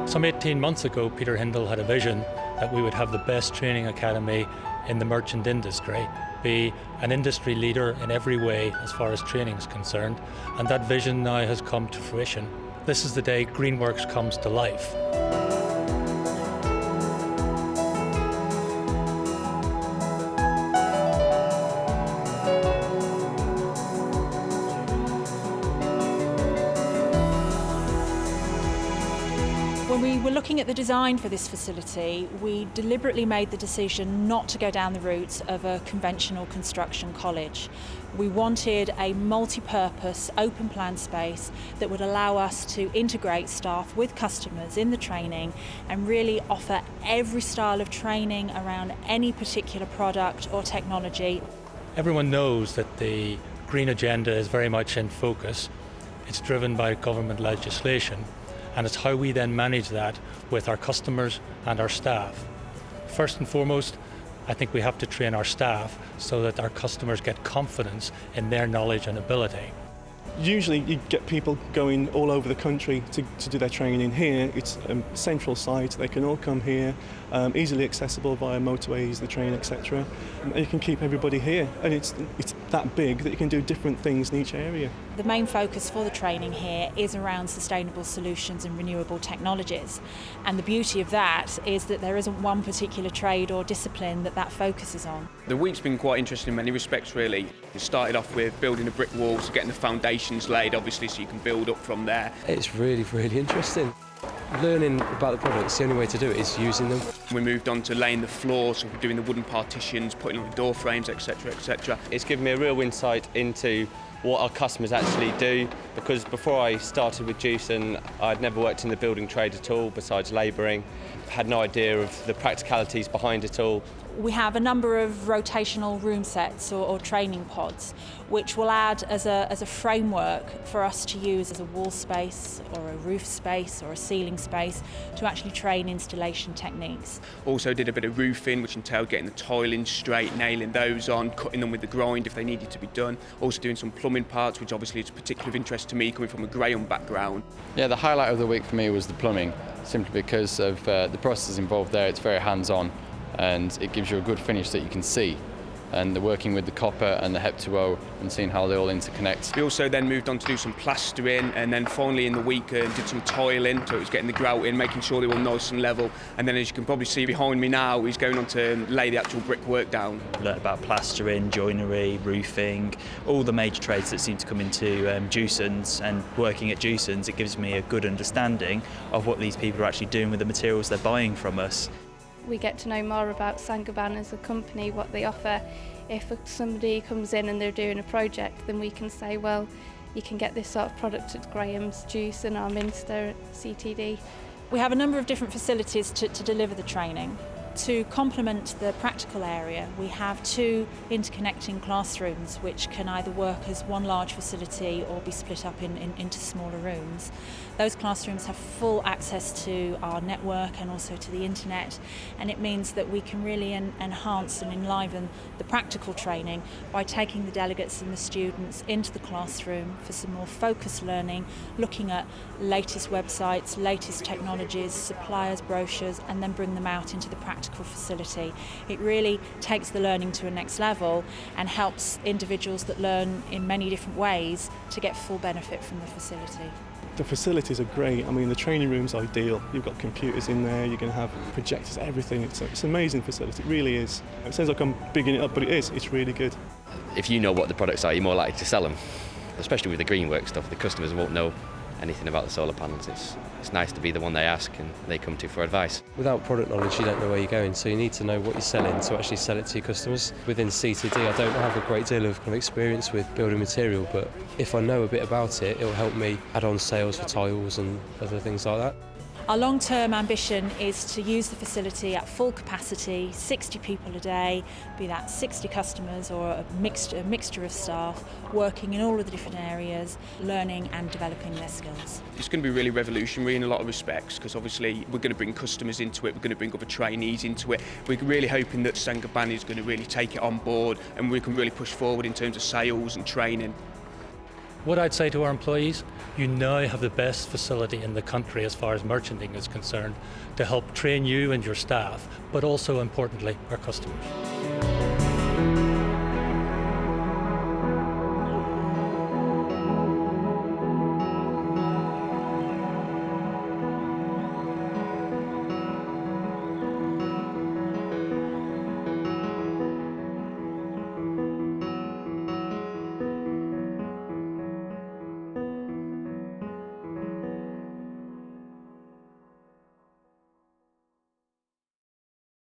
Some 18 months ago, Peter Hindle had a vision that we would have the best training academy in the merchant industry, be an industry leader in every way as far as training is concerned, and that vision now has come to fruition. This is the day Greenworks comes to life. When we were looking at the design for this facility, we deliberately made the decision not to go down the route of a conventional construction college. We wanted a multi-purpose, open plan space that would allow us to integrate staff with customers in the training and really offer every style of training around any particular product or technology. Everyone knows that the green agenda is very much in focus. It's driven by government legislation. And it's how we then manage that with our customers and our staff. First and foremost, I think we have to train our staff so that our customers get confidence in their knowledge and ability. Usually you get people going all over the country to do their training. Here it's a central site, they can all come here, easily accessible via motorways, the train, etc. And you can keep everybody here, and it's that big that you can do different things in each area. The main focus for the training here is around sustainable solutions and renewable technologies, and the beauty of that is that there isn't one particular trade or discipline that focuses on. The week's been quite interesting in many respects really. We started off with building the brick walls, getting the foundations laid obviously so you can build up from there. It's really interesting. Learning about the products, the only way to do it is using them. We moved on to laying the floors, so we're doing the wooden partitions, putting on the door frames, etc, etc. It's given me a real insight into what our customers actually do, because before I started with Jewson, I'd never worked in the building trade at all besides labouring. Had no idea of the practicalities behind it all. We have a number of rotational room sets or training pods, which will add as a framework for us to use as a wall space or a roof space or a ceiling space to actually train installation techniques. Also did a bit of roofing, which entailed getting the tiling straight, nailing those on, cutting them with the grind if they needed to be done. Also doing some plumbing parts, which obviously is particularly of interest to me coming from a Graham background. Yeah, the highlight of the week for me was the plumbing, simply because of the processes involved there. It's very hands-on, and it gives you a good finish that you can see. And the working with the copper and the Hep2O and seeing how they all interconnect. We also then moved on to do some plastering, and then finally in the week did some tiling, so it was getting the grout in, making sure they were nice and level. And then as you can probably see behind me now, he's going on to lay the actual brickwork down. Learned about plastering, joinery, roofing, all the major trades that seem to come into Jewson's, and working at Jewson's, it gives me a good understanding of what these people are actually doing with the materials they're buying from us. We get to know more about Saint-Gobain as a company, what they offer. If somebody comes in and they're doing a project, then we can say, well, you can get this sort of product at Graham's, Jewson or Minster, CTD. We have a number of different facilities to deliver the training. To complement the practical area, we have 2 interconnecting classrooms which can either work as one large facility or be split up into smaller rooms. Those classrooms have full access to our network and also to the internet, and it means that we can really enhance and enliven the practical training by taking the delegates and the students into the classroom for some more focused learning, looking at latest websites, latest technologies, suppliers, brochures, and then bring them out into the practical facility. It really takes the learning to a next level and helps individuals that learn in many different ways to get full benefit from the facility. The facilities are great. I mean, the training room's ideal. You've got computers in there, you're going to have projectors, everything. It's an amazing facility, it really is. It sounds like I'm bigging it up, but it is. It's really good. If you know what the products are, you're more likely to sell them, especially with the Greenworks stuff. The customers won't know anything about the solar panels. It's nice to be the one they ask and they come to for advice. Without product knowledge, you don't know where you're going, so you need to know what you're selling to actually sell it to your customers. Within CTD, I don't have a great deal of experience with building material, but if I know a bit about it, it'll help me add on sales for tiles and other things like that. Our long-term ambition is to use the facility at full capacity, 60 people a day, be that 60 customers or a mixture of staff, working in all of the different areas, learning and developing their skills. It's going to be really revolutionary in a lot of respects, because obviously we're going to bring customers into it, we're going to bring other trainees into it. We're really hoping that Saint-Gobain is going to really take it on board and we can really push forward in terms of sales and training. What I'd say to our employees, you now have the best facility in the country as far as merchanting is concerned to help train you and your staff, but also importantly our customers.